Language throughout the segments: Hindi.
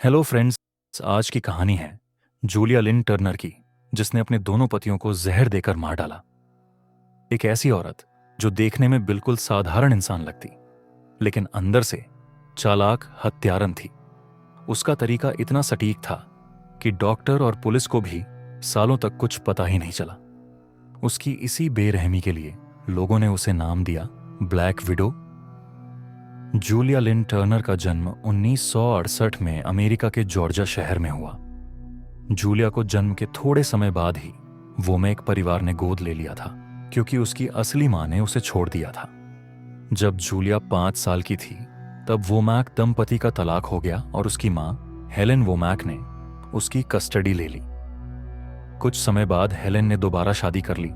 Hello friends. आज की कहानी है जूलिया लिन टर्नर की, जिसने अपने दोनों पतियों को जहर देकर मार डाला। एक ऐसी औरत जो देखने में बिल्कुल साधारण इंसान लगती, लेकिन अंदर से चालाक हत्यारन थी। उसका तरीका इतना सटीक था कि डॉक्टर और पुलिस को भी सालों तक कुछ पता ही नहीं चला। उसकी इसी बेरहमी के लिए लोगों ने उसे नाम दिया ब्लैक विडो। जूलिया लिन टर्नर का जन्म 1968 में अमेरिका के जॉर्जिया शहर में हुआ। जूलिया को जन्म के थोड़े समय बाद ही वोमैक परिवार ने गोद ले लिया था, क्योंकि उसकी असली मां ने उसे छोड़ दिया था। जब जूलिया 5 साल की थी तब वोमैक दंपति का तलाक हो गया और उसकी मां हेलेन वोमैक ने उसकी कस्टडी ले ली। कुछ समय बाद हेलेन ने दोबारा शादी कर ली,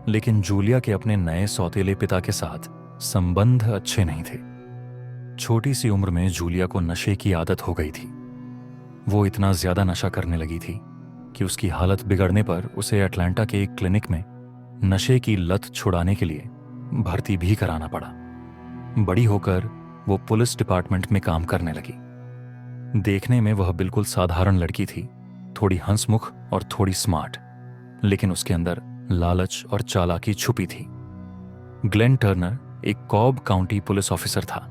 लेकिन जूलिया के अपने नए सौतेले पिता के साथ संबंध अच्छे नहीं थे। छोटी सी उम्र में जूलिया को नशे की आदत हो गई थी। वो इतना ज्यादा नशा करने लगी थी कि उसकी हालत बिगड़ने पर उसे अटलांटा के एक क्लिनिक में नशे की लत छुड़ाने के लिए भर्ती भी कराना पड़ा। बड़ी होकर वो पुलिस डिपार्टमेंट में काम करने लगी। देखने में वह बिल्कुल साधारण लड़की थी, थोड़ी हंसमुख और थोड़ी स्मार्ट, लेकिन उसके अंदर लालच और चालाकी छुपी थी। ग्लेन टर्नर एक कॉब काउंटी पुलिस ऑफिसर था।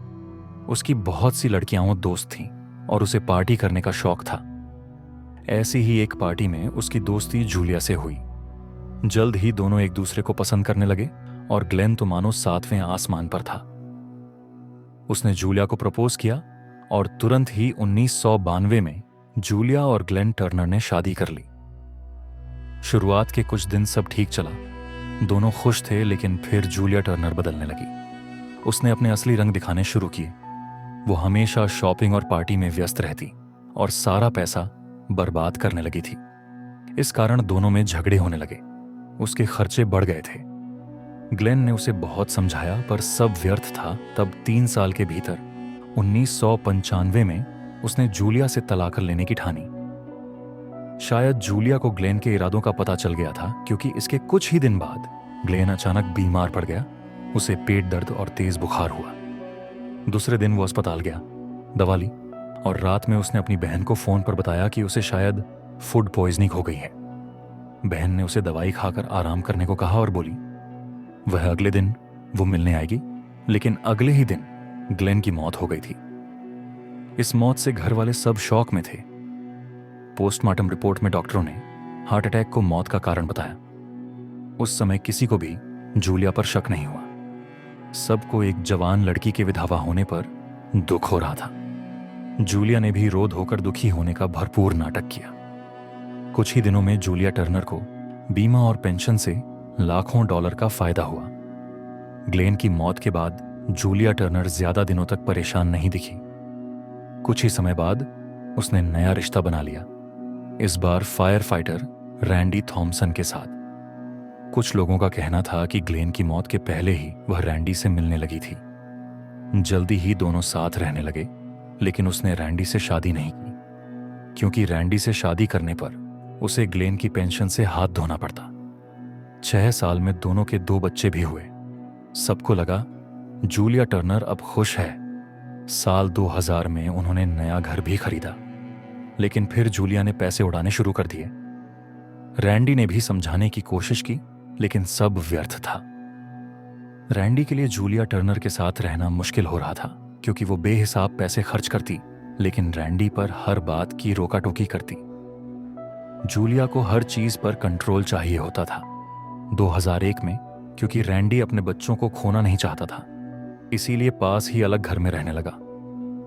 उसकी बहुत सी लड़कियां दोस्त थीं और उसे पार्टी करने का शौक था। ऐसी ही एक पार्टी में उसकी दोस्ती जूलिया से हुई। जल्द ही दोनों एक दूसरे को पसंद करने लगे और ग्लेन तो मानो 7वें आसमान पर था। उसने जूलिया को प्रपोज किया और तुरंत ही 1992 में जूलिया और ग्लेन टर्नर ने शादी कर ली। शुरुआत के कुछ दिन सब ठीक चला, दोनों खुश थे, लेकिन फिर जूलिया टर्नर बदलने लगी। उसने अपने असली रंग दिखाने शुरू किए। वो हमेशा शॉपिंग और पार्टी में व्यस्त रहती और सारा पैसा बर्बाद करने लगी थी। इस कारण दोनों में झगड़े होने लगे। उसके खर्चे बढ़ गए थे। ग्लेन ने उसे बहुत समझाया, पर सब व्यर्थ था। तब 3 साल के भीतर 1995 में उसने जूलिया से तलाक लेने की ठानी। शायद जूलिया को ग्लेन के इरादों का पता चल गया था, क्योंकि इसके कुछ ही दिन बाद ग्लेन अचानक बीमार पड़ गया। उसे पेट दर्द और तेज बुखार हुआ। दूसरे दिन वो अस्पताल गया, दवा ली और रात में उसने अपनी बहन को फोन पर बताया कि उसे शायद फूड पॉइजनिंग हो गई है। बहन ने उसे दवाई खाकर आराम करने को कहा और बोली वह अगले दिन वो मिलने आएगी। लेकिन अगले ही दिन ग्लेन की मौत हो गई थी। इस मौत से घर वाले सब शॉक में थे। पोस्टमार्टम रिपोर्ट में डॉक्टरों ने हार्ट अटैक को मौत का कारण बताया। उस समय किसी को भी जूलिया पर शक नहीं हुआ। सबको एक जवान लड़की के विधवा होने पर दुख हो रहा था। जूलिया ने भी रो धोकर दुखी होने का भरपूर नाटक किया। कुछ ही दिनों में जूलिया टर्नर को बीमा और पेंशन से लाखों डॉलर का फायदा हुआ। ग्लेन की मौत के बाद जूलिया टर्नर ज्यादा दिनों तक परेशान नहीं दिखी। कुछ ही समय बाद उसने नया रिश्ता बना लिया, इस बार फायर फाइटर रैंडी थॉमसन के साथ। कुछ लोगों का कहना था कि ग्लेन की मौत के पहले ही वह रैंडी से मिलने लगी थी। जल्दी ही दोनों साथ रहने लगे, लेकिन उसने रैंडी से शादी नहीं की, क्योंकि रैंडी से शादी करने पर उसे ग्लेन की पेंशन से हाथ धोना पड़ता। 6 साल में दोनों के 2 बच्चे भी हुए। सबको लगा जूलिया टर्नर अब खुश है। साल 2000 में उन्होंने नया घर भी खरीदा, लेकिन फिर जूलिया ने पैसे उड़ाने शुरू कर दिए। रैंडी ने भी समझाने की कोशिश की, लेकिन सब व्यर्थ था। रैंडी के लिए जूलिया टर्नर के साथ रहना मुश्किल हो रहा था, क्योंकि वो बेहिसाब पैसे खर्च करती, लेकिन रैंडी पर हर बात की रोका टोकी करती। जूलिया को हर चीज पर कंट्रोल चाहिए होता था। 2001 में, क्योंकि रैंडी अपने बच्चों को खोना नहीं चाहता था, इसीलिए पास ही अलग घर में रहने लगा।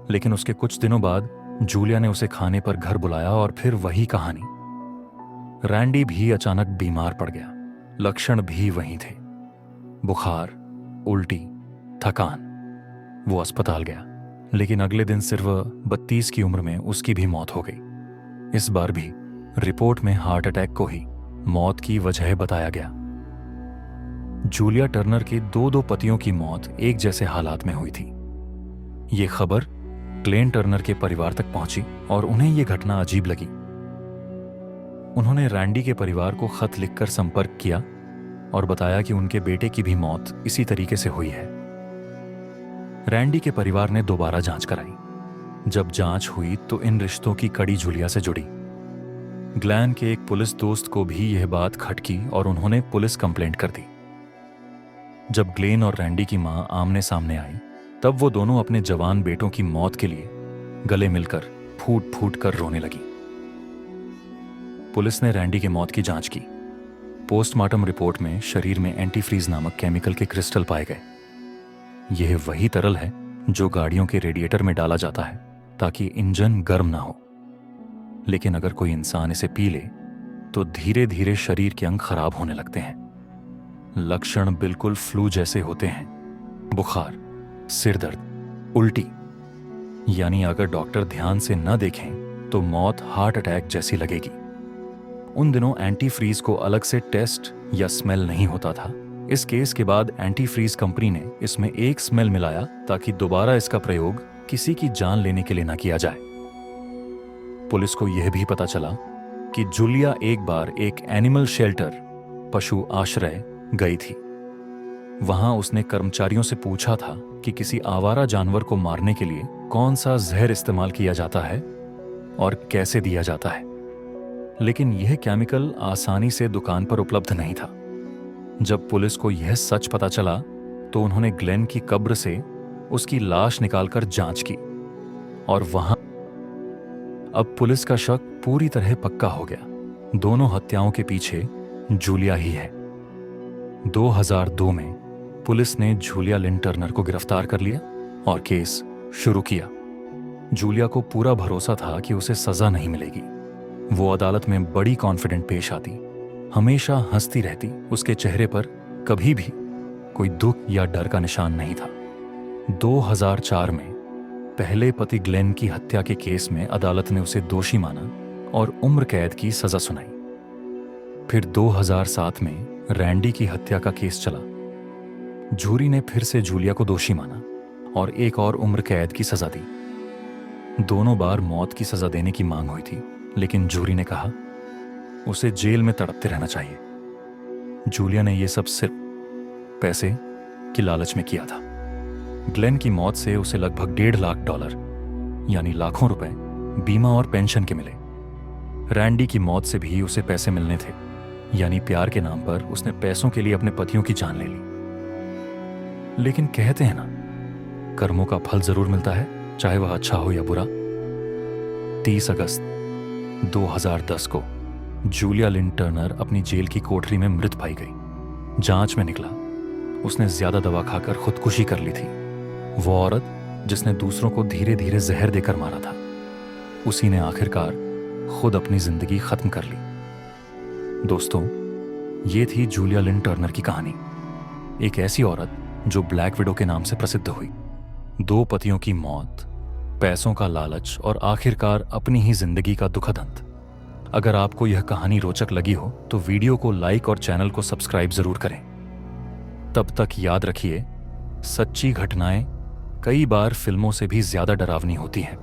लेकिन उसके कुछ दिनों बाद जूलिया ने उसे खाने पर घर बुलाया और फिर वही कहानी। रैंडी भी अचानक बीमार पड़ गया। लक्षण भी वही थे, बुखार, उल्टी, थकान। वो अस्पताल गया, लेकिन अगले दिन सिर्फ 32 की उम्र में उसकी भी मौत हो गई। इस बार भी रिपोर्ट में हार्ट अटैक को ही मौत की वजह बताया गया। जूलिया टर्नर के 2 पतियों की मौत एक जैसे हालात में हुई थी। ये खबर ग्लेन टर्नर के परिवार तक पहुंची और उन्हें यह घटना अजीब लगी। उन्होंने रैंडी के परिवार को खत लिखकर संपर्क किया और बताया कि उनके बेटे की भी मौत इसी तरीके से हुई है। रैंडी के परिवार ने दोबारा जांच कराई। जब जांच हुई तो इन रिश्तों की कड़ी जूलिया से जुड़ी। ग्लेन के एक पुलिस दोस्त को भी यह बात खटकी और उन्होंने पुलिस कंप्लेंट कर दी। जब ग्लेन और रैंडी की मां आमने सामने आई, तब वो दोनों अपने जवान बेटों की मौत के लिए गले मिलकर फूट फूट कर रोने लगी। पुलिस ने रैंडी की मौत की जांच की। पोस्टमार्टम रिपोर्ट में शरीर में एंटीफ्रीज नामक केमिकल के क्रिस्टल पाए गए। यह वही तरल है जो गाड़ियों के रेडिएटर में डाला जाता है ताकि इंजन गर्म ना हो। लेकिन अगर कोई इंसान इसे पी ले तो धीरे धीरे शरीर के अंग खराब होने लगते हैं। लक्षण बिल्कुल फ्लू जैसे होते हैं, बुखार, सिर दर्द, उल्टी। यानी अगर डॉक्टर ध्यान से न देखें तो मौत हार्ट अटैक जैसी लगेगी। उन दिनों एंटीफ्रीज को अलग से टेस्ट या स्मेल नहीं होता था। इस केस के बाद एंटीफ्रीज कंपनी ने इसमें एक स्मेल मिलाया ताकि दोबारा इसका प्रयोग किसी की जान लेने के लिए न किया जाए। पुलिस को यह भी पता चला कि जूलिया एक बार एक एनिमल शेल्टर, पशु आश्रय, गई थी। वहां उसने कर्मचारियों से पूछा था कि किसी आवारा जानवर को मारने के लिए कौन सा जहर इस्तेमाल किया जाता है और कैसे दिया जाता है। लेकिन यह केमिकल आसानी से दुकान पर उपलब्ध नहीं था। जब पुलिस को यह सच पता चला तो उन्होंने ग्लेन की कब्र से उसकी लाश निकालकर जांच की और वहां अब पुलिस का शक पूरी तरह पक्का हो गया। दोनों हत्याओं के पीछे जूलिया ही है। 2002 में पुलिस ने जूलिया लिन टर्नर को गिरफ्तार कर लिया और केस शुरू किया। जूलिया को पूरा भरोसा था कि उसे सजा नहीं मिलेगी। वो अदालत में बड़ी कॉन्फिडेंट पेश आती, हमेशा हंसती रहती। उसके चेहरे पर कभी भी कोई दुख या डर का निशान नहीं था। 2004 में पहले पति ग्लेन की हत्या के केस में अदालत ने उसे दोषी माना और उम्र कैद की सजा सुनाई। फिर 2007 में रैंडी की हत्या का केस चला। जूरी ने फिर से जूलिया को दोषी माना और एक और उम्र कैद की सजा दी। दोनों बार मौत की सजा देने की मांग हुई थी, लेकिन जूरी ने कहा उसे जेल में तड़पते रहना चाहिए। जूलिया ने यह सब सिर्फ पैसे की लालच में किया था। ग्लेन की मौत से उसे लगभग $1.5 लाख यानी लाखों रुपए बीमा और पेंशन के मिले। रैंडी की मौत से भी उसे पैसे मिलने थे, यानी प्यार के नाम पर उसने पैसों के लिए अपने पतियों की जान ले ली। लेकिन कहते हैं ना, कर्मों का फल जरूर मिलता है, चाहे वह अच्छा हो या बुरा। 30 अगस्त 2010 को जूलिया लिन टर्नर अपनी जेल की कोठरी में मृत पाई गई। जांच में निकला उसने ज्यादा दवा खाकर खुदकुशी कर ली थी। वो औरत जिसने दूसरों को धीरे धीरे जहर देकर मारा था, उसी ने आखिरकार खुद अपनी जिंदगी खत्म कर ली। दोस्तों, ये थी जूलिया लिन टर्नर की कहानी। एक ऐसी औरत जो ब्लैक विडो के नाम से प्रसिद्ध हुई। 2 पतियों की मौत, पैसों का लालच और आखिरकार अपनी ही जिंदगी का दुखद अंत। अगर आपको यह कहानी रोचक लगी हो तो वीडियो को लाइक और चैनल को सब्सक्राइब जरूर करें। तब तक याद रखिए, सच्ची घटनाएं कई बार फिल्मों से भी ज्यादा डरावनी होती हैं।